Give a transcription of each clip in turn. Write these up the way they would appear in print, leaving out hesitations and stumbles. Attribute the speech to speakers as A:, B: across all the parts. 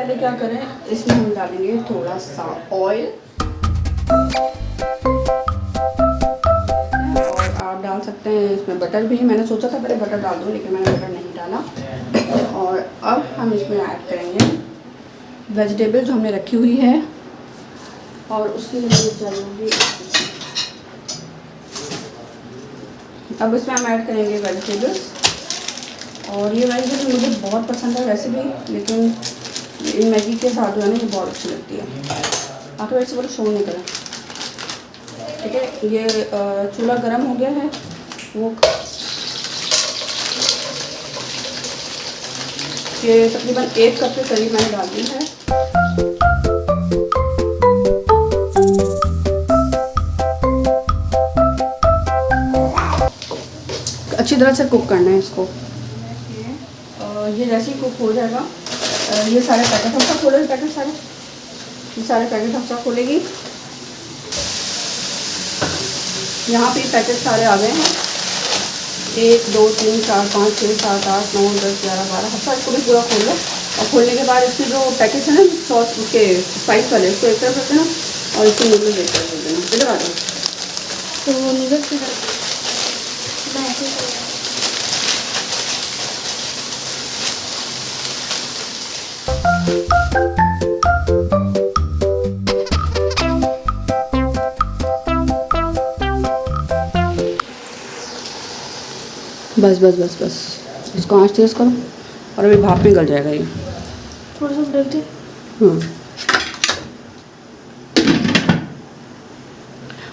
A: पहले क्या करें, इसमें हम डालेंगे थोड़ा सा ऑयल और आप डाल सकते हैं इसमें बटर भी। मैंने सोचा था पहले बटर डाल दूँ लेकिन मैंने बटर नहीं डाला। और अब हम इसमें ऐड करेंगे वेजिटेबल जो हमने रखी हुई है और उसके लिए मुझे चाहिए। अब इसमें हम ऐड करेंगे वेजिटेबल्स। और ये वेजिटेबल मुझे बहुत पसंद है वैसे भी, लेकिन मैगी के साथ जो है ना ये बहुत अच्छी लगती है। आप वैसे बोलो शो नहीं करें, ठीक है। ये चूल्हा गर्म हो गया है, वो ये तकरीबन 1 कप के करीब मैंने डाल दी है। अच्छी तरह से कुक करना है इसको। ये जैसे ही कुक हो जाएगा, ये सारे पैकेट हम सब खोलेंगे, पैकेट सारे, ये सारे पैकेट हम सब खोलेगी। यहाँ पे पैकेट सारे आ गए हैं, 1 2 3 4 5 6 7 8 9 10 11 12। अच्छा, इसको भी पूरा खोल लो और खोलने के बाद इसके जो पैकेट है ना सॉस उसके स्पाइस वाले, उसको एक तरफ रख देना और इसके नूडल्स एक तरफ रख देना। इधर आ जाओ।
B: तो नूडल्स
A: बस बस बस बस, इसको आँच तेज़ करो और अभी भाप में गल जाएगा ये।
B: थोड़ा सा ब्रेक दे।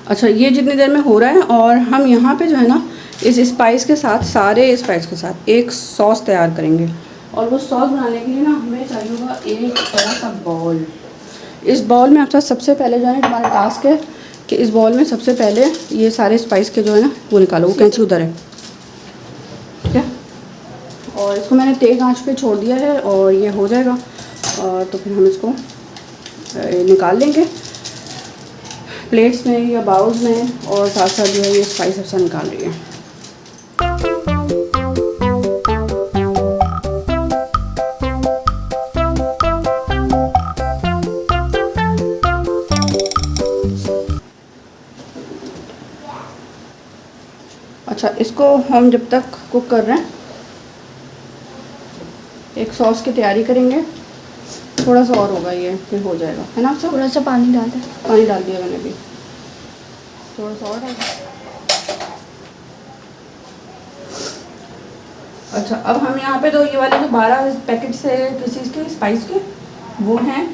A: अच्छा, ये जितनी देर में हो रहा है और हम यहाँ पे जो है ना इस स्पाइस के साथ, सारे स्पाइस के साथ एक सॉस तैयार करेंगे। और वो सॉस बनाने के लिए ना हमें चाहिए होगा एक बड़ा सा बाउल। इस बाउल में आपका सबसे पहले जो है हमारा टास्क है कि इस बाउल में सबसे पहले ये सारे स्पाइस के जो है ना वो निकालो। वो कैंची उधर है, ठीक है। और इसको मैंने तेज़ आंच पे छोड़ दिया है और ये हो जाएगा। और तो फिर हम इसको निकाल लेंगे प्लेट्स में या बाउल्स में। और साथ साथ जो है ये स्पाइस अच्छा निकाल रही है। अच्छा, इसको हम जब तक कुक कर रहे हैं एक सॉस की तैयारी करेंगे। थोड़ा सा और होगा ये, फिर हो जाएगा, है ना। सब
B: थोड़ा सा पानी डाल दे।
A: पानी डाल दिया मैंने भी, थोड़ा सा और डाल। अच्छा, अब हम यहाँ पे तो ये वाले जो 12 पैकेट्स है किसी चीज़ के स्पाइस के वो हैं।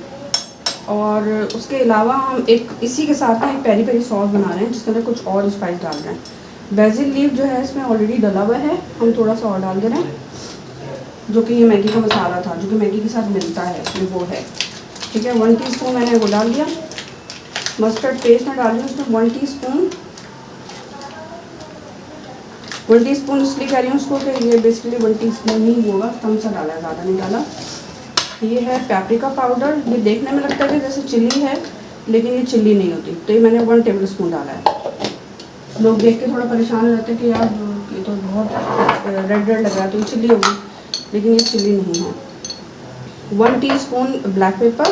A: और उसके अलावा हम एक इसी के साथ ना एक पेरी पेरी सॉस बना रहे हैं जिसके अंदर कुछ और स्पाइस डाल रहे हैं। बेसिल लीफ जो है इसमें ऑलरेडी डला हुआ है, हम थोड़ा सा और डाल दे रहे हैं। जो कि ये मैगी का मसाला था जो कि मैगी के साथ मिलता है, ये वो है, ठीक है। 1 टीस्पून मैंने वो डाल दिया। मस्टर्ड पेस्ट में डाल दिया उसमें 1 टीस्पून। 1 टीस्पून इसलिए कह रही हूँ उसको कि ये बेसिकली 1 टीस्पून ही होगा, कम सा डाला है, ज़्यादा नहीं डाला। ये है पेपरिका पाउडर। ये देखने में लगता है कि जैसे चिल्ली है लेकिन ये चिल्ली नहीं होती, तो ये मैंने 1 टेबल स्पून डाला है। लोग देख के थोड़ा परेशान हो जाते हैं कि यार ये तो बहुत रेड रेड लग रहा है, तो ये चिल्ली होगी, लेकिन ये चिल्ली नहीं है। 1 टीस्पून ब्लैक पेपर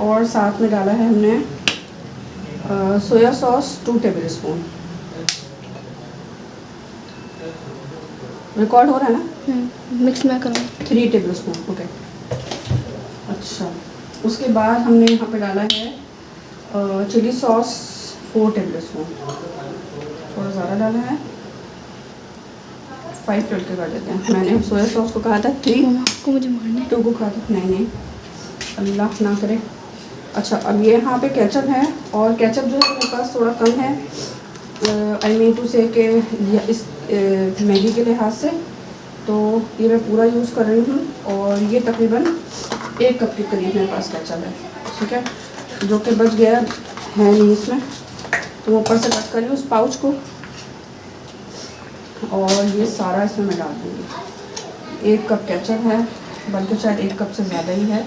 A: और साथ में डाला है हमने soya sauce 2 table spoon. Record हो रहा है ना?
B: मिक्स मैं करूँ।
A: 3 टेबल स्पून, ओके। अच्छा, उसके बाद हमने यहाँ पे डाला है चिली सॉस 4 टेबल स्पून। थोड़ा ज़्यादा डाला है, 5 टोल के कर देते हैं। मैंने सोया सॉस को कहा था 3
B: को मुझे मारने
A: 2 को कहा था, नहीं अल्लाह ना करे। अच्छा, अब ये यहाँ पे केचप है और केचप जो है मेरे पास थोड़ा कम है, आई मीन टू से कि इस मैगी के लिहाज से, तो ये मैं पूरा यूज़ कर रही हूँ। और ये तकरीबन 1 कप के करीब मेरे पास केचप है, ठीक है, जो कि बच गया है नहीं इसमें, तो ऊपर से कट करी उस पाउच को और ये सारा इसमें मैं डाल दूँगी। 1 कप केचप है, बल्कि शायद 1 कप से ज़्यादा ही है।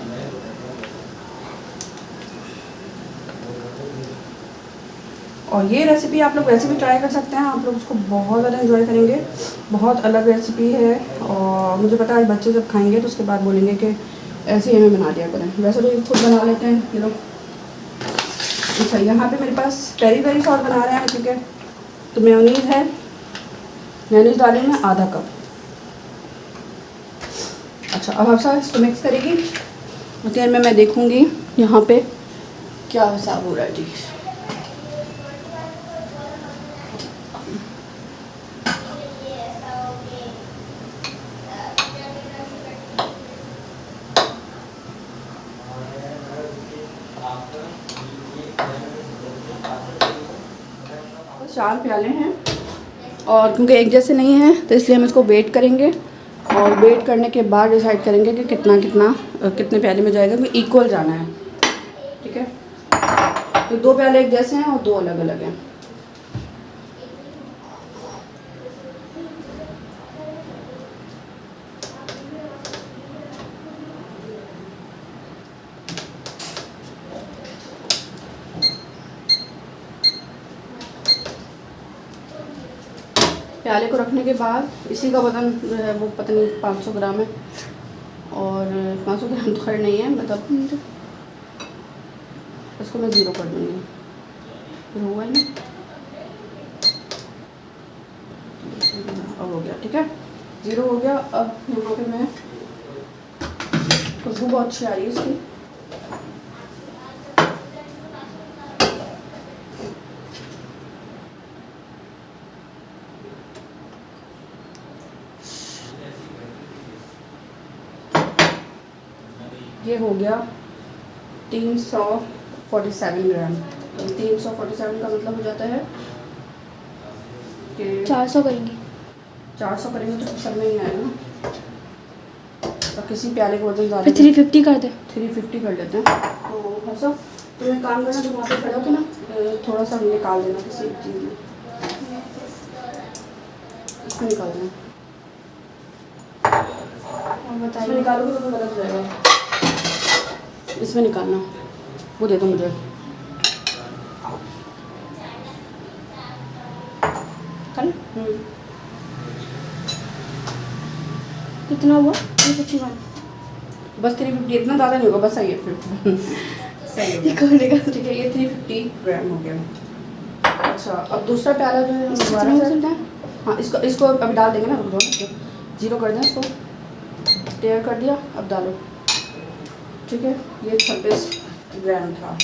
A: और ये रेसिपी आप लोग वैसे भी ट्राई कर सकते हैं, आप लोग उसको बहुत ज़्यादा एंजॉय करेंगे। बहुत अलग रेसिपी है और मुझे पता है बच्चे जब खाएंगे तो उसके बाद बोलेंगे कि ऐसे ही हमें बना दिया करें। वैसे तो ये खुद बना लेते हैं ये लोग। अच्छा, यहाँ पे मेरे पास पेरी पेरी सॉस बना रहे हैं, ठीक है। तो मेयोनीज़ है, मेयोनीज़ डाली मैं आधा कप। अच्छा, अब आप इसको मिक्स करेगी। उतनी देर में मैं देखूँगी यहाँ पे क्या हिसाब हो रहा है। जी, चार प्याले हैं और क्योंकि एक जैसे नहीं हैं तो इसलिए हम इसको वेट करेंगे और वेट करने के बाद डिसाइड करेंगे कि कितने प्याले में जाएगा, क्योंकि इक्वल जाना है, ठीक है। तो 2 प्याले एक जैसे हैं और 2 अलग अलग हैं। प्याले को रखने के बाद इसी का वज़न जो है वो पता नहीं 500 ग्राम है, और 500 ग्राम तो खैर नहीं है, मतलब इसको मैं 0 कर दूँगी। फिर हुआ ही नहीं, अब हो गया, ठीक है, 0 हो गया। अब यहाँ पे मैं खुशबू बहुत अच्छी आ रही है इसकी। ये हो गया 347 ग्राम। 347 का मतलब हो जाता है कि
B: 400 करेंगे।
A: 400 करेंगे तो सब में नहीं आएगा ना, तो किसी प्याले को वजन ज़्यादा।
B: फिर 350 कर दे।
A: 350 कर लेते हैं। तो ऐसा तो एक काम करना, जब वहाँ पे खड़े हो के ना थोड़ा सा निकाल देना किसी एक चीज़ में, इसमें निकाल देना।
B: और
A: इसमें
B: बताइए।
A: निकालोगे तो गलत जाएगा, इसमें निकालना। वो दे दो मुझे।
B: कल कितना हुआ? 351।
A: बस 350, इतना ज़्यादा नहीं होगा, बस सही है फिर। सही है, ठीक है। ये 350 ग्राम हो गया। अच्छा, अब दूसरा प्याला जो है
B: कितना हो सकता है?
A: हाँ, इसको अभी डाल देंगे ना, रुक दो, 0 कर दें इसको, टेयर कर दिया। अब डालो, ठीक है। ये 26 ग्राम था।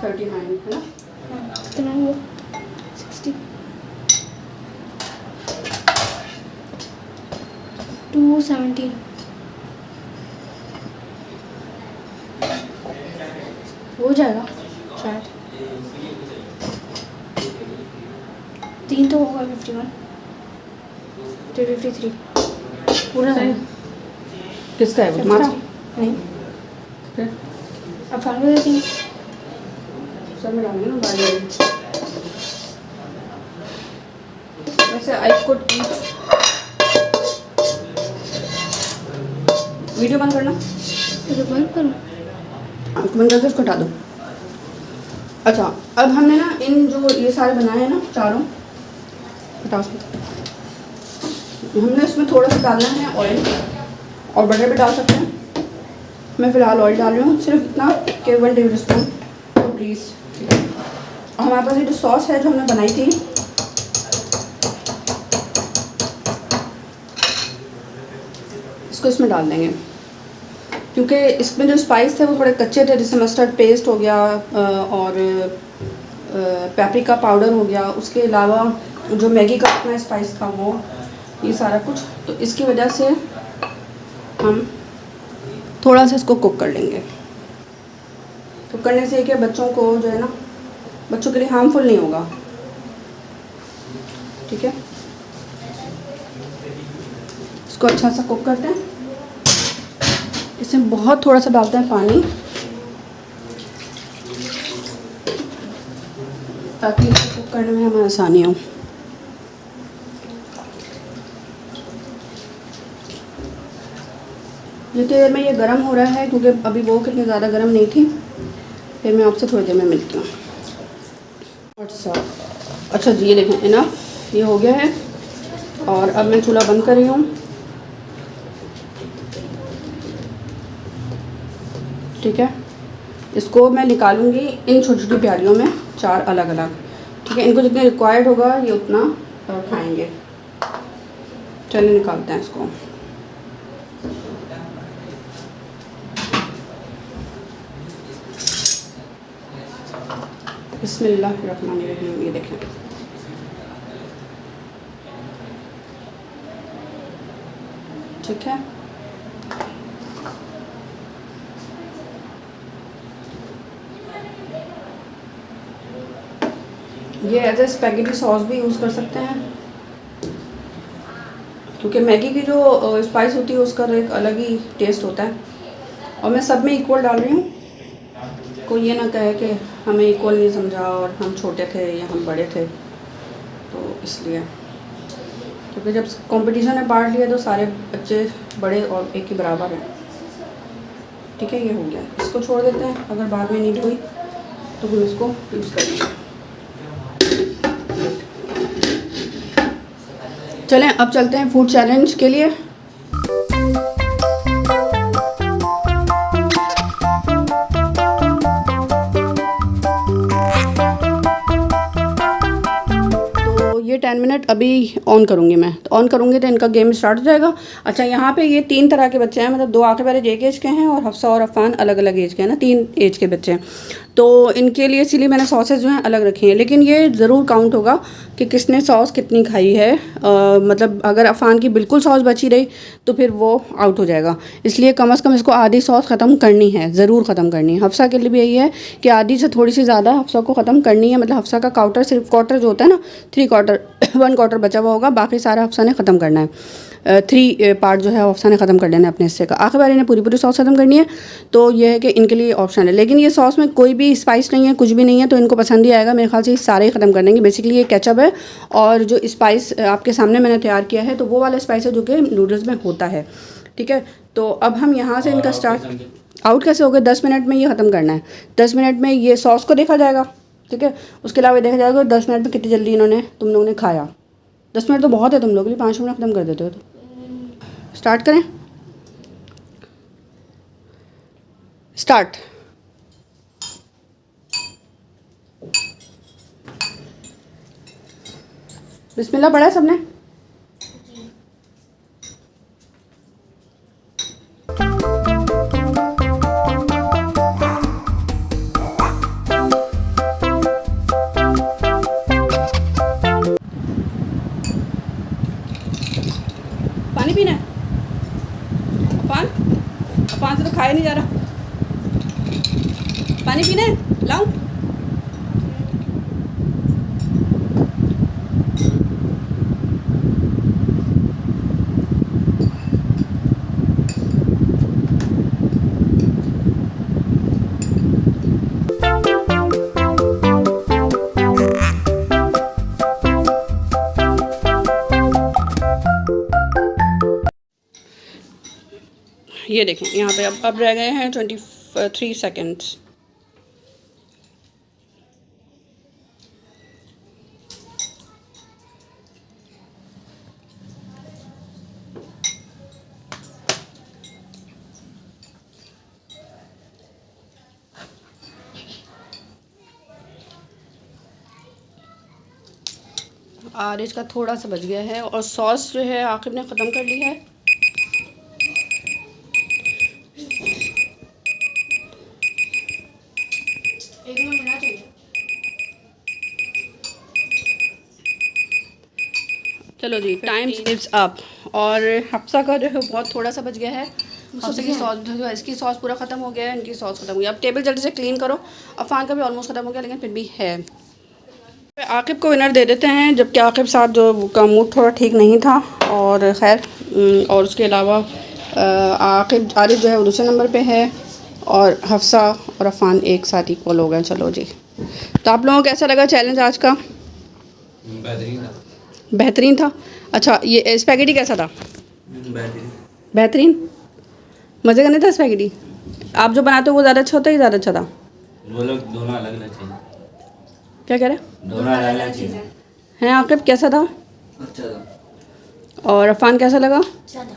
A: $39 है ना?
B: कितना हुआ? 60। 217 हो जाएगा शायद। 3 तो होगा। 51 353 पूरा है।
A: किसका है वो?
B: तुम्हारा?
A: तुम्हारा?
B: नहीं,
A: फिर
B: अब फाइनल देती हूँ।
A: सब में डालेंगे ना बारी। वैसे आई कुड ईट। वीडियो बंद करना,
B: तो बंद करूँ?
A: आँख बंद करके उसको हटा दो। अच्छा, अब हमने ना इन जो ये सारे बनाए हैं ना चारों, हटाओ उसको। हमने उसमें थोड़ा सा डालना है ऑयल, और बटर भी डाल सकते हैं। मैं फ़िलहाल ऑयल डाल रही हूँ, सिर्फ इतना कि 1 टेबल स्पून प्लीज़। और हमारे पास ये जो सॉस है जो हमने बनाई थी, इसको इसमें डाल देंगे, क्योंकि इसमें जो स्पाइस थे वो थोड़े कच्चे थे, जैसे मस्टर्ड पेस्ट हो गया और पेपरिका पाउडर हो गया, उसके अलावा जो मैगी का अपना स्पाइस था वो, ये सारा कुछ। तो इसकी वजह से हम थोड़ा सा इसको कुक कर लेंगे। कुक करने से क्या बच्चों को जो है ना, बच्चों के लिए हार्मफुल नहीं होगा, ठीक है। इसको अच्छा सा कुक करते हैं। इसमें बहुत थोड़ा सा डालते हैं पानी, ताकि इसको कुक करने में हमें आसानी हो। जितनी देर में ये गर्म हो रहा है, क्योंकि अभी वो कितनी ज़्यादा गर्म नहीं थी, फिर मैं आपसे थोड़ी देर में मिलती हूँ। अच्छा जी, ये देखें इनफ ये हो गया है। और अब मैं चूल्हा बंद कर रही हूँ। ठीक है, इसको मैं निकालूंगी इन छोटी छोटी प्यालियों में, 4 अलग अलग। ठीक है, इनको जितने रिक्वायर्ड होगा ये उतना खाएंगे। चलिए निकालते हैं इसको। बिस्मिल्लाहिर्रहमानिर्रहीम। ये देखें, ठीक है। ये एज ए स्पैगेटी सॉस भी यूज़ कर सकते हैं, क्योंकि मैगी की जो स्पाइस होती है उसका एक अलग ही टेस्ट होता है। और मैं सब में इक्वल डाल रही हूँ, कोई ये ना कहे कि हमें इक्वल नहीं समझा और हम छोटे थे या हम बड़े थे, तो इसलिए। क्योंकि जब कंपटीशन में पार्ट लिया तो सारे बच्चे बड़े और एक ही बराबर हैं। ठीक है, ये हो गया। इसको छोड़ देते हैं, अगर बाद में नीड हुई तो हम इसको यूज़ करेंगे। चलें अब चलते हैं फूड चैलेंज के लिए। तो ये 10 मिनट अभी ऑन करूँगी मैं, तो ऑन करूँगी तो इनका गेम स्टार्ट हो जाएगा। अच्छा, यहाँ पे ये 3 तरह के बच्चे हैं, मतलब 2 आखिर वाले एक एज के हैं और हफ्सा और अफ़ान अलग अलग एज के हैं ना, 3 एज के बच्चे हैं। तो इनके लिए इसीलिए मैंने सॉसेज जो हैं अलग रखी हैं, लेकिन ये ज़रूर काउंट होगा कि किसने सॉस कितनी खाई है। मतलब अगर अफ़ान की बिल्कुल सॉस बची रही तो फिर वो आउट हो जाएगा, इसलिए कम से कम इसको आधी सॉस ख़त्म करनी है, ज़रूर ख़त्म करनी है। हफ्सा के लिए भी यही है कि आधी से थोड़ी सी ज़्यादा हफ्सा को ख़त्म करनी है। मतलब हफ्सा का क्वार्टर, सिर्फ क्वार्टर जो होता है ना, 3 क्वार्टर 1 क्वार्टर बचा हुआ होगा, बाकी सारा हफ्सा ने ख़त्म करना है। 3 पार्ट जो है हफ्सा ने ख़त्म कर लेना है अपने हिस्से का। आखिर बार इन्हें पूरी सॉस ख़त्म करनी है, तो ये है कि इनके लिए ऑप्शन है। लेकिन ये सॉस में कोई भी स्पाइस नहीं है, कुछ भी नहीं है, तो इनको पसंद ही आएगा। मेरे ख्याल से ये सारे ही ख़त्म कर देंगे। बेसिकली ये केचप है, और जो स्पाइस आपके सामने मैंने तैयार किया है तो वो वाला स्पाइस है जो कि नूडल्स में होता है। ठीक है, तो अब हम यहाँ से इनका स्टार्ट आउट कैसे हो गए। 10 मिनट में ये ख़त्म करना है। 10 मिनट में ये सॉस को देखा जाएगा। ठीक है, उसके अलावा देखा जाएगा 10 मिनट में कितनी जल्दी इन्होंने तुम लोगों ने खाया। 10 मिनट तो बहुत है तुम लोगों के लिए, 5 मिनट ख़त्म कर देते हो। तो स्टार्ट करें। स्टार्ट। बिस्मिल्लाह पढ़ा है सबने। पानी पीना है अफान? अफान से तो खाया नहीं जा रहा। पानी पीना है, लाऊं? ये देखें यहाँ पे अब रह गए हैं 23 सेकंड्स। आरिज का थोड़ा सा बच गया है, और सॉस जो है आखिर ने ख़त्म कर ली है। चलो जी, टाइम इज़ अप। और हफ्सा का जो है बहुत थोड़ा सा बच गया है। हफ्से की सॉस जो है, इसकी सॉस पूरा ख़त्म हो गया है, इनकी सॉस ख़त्म हो गई। अब टेबल जल्दी से क्लीन करो। अफान का भी ऑलमोस्ट ख़त्म हो गया, लेकिन फिर भी है। आकिब को विनर दे देते हैं, जबकि आकिब साहब जो का मूड थोड़ा ठीक नहीं था, और ख़ैर और उसके अलावा आकिब आरिफ जो है वो दूसरे नंबर पे है, और हफ्सा और अफान एक साथ इक्वल हो गए। चलो जी, तो आप लोगों को कैसा लगा चैलेंज आज का? बेहतरीन था। अच्छा, ये स्पैगेटी कैसा था? बेहतरीन। मज़े का नहीं था स्पैगेटी? आप जो बनाते हो वो ज़्यादा अच्छा होता है कि ज़्यादा अच्छा था?
C: वो लोग दोनों अलग अलग चीज़,
A: क्या कह रहे हैं?
C: दोनों अलग अलग चीज़
A: हैं आकिब, कैसा था?
C: अच्छा था।
A: और अफ़ान कैसा लगा?
B: अच्छा था।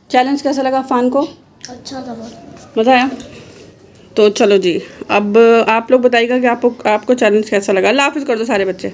A: चैलेंज कैसा लगा अफ़ान को?
B: अच्छा था बहुत।
A: मज़ा आया? तो चलो जी, अब आप लोग बताइएगा कि आपको चैलेंज कैसा लगा। अल्लाह हाफ़िज़ कर दो सारे बच्चे।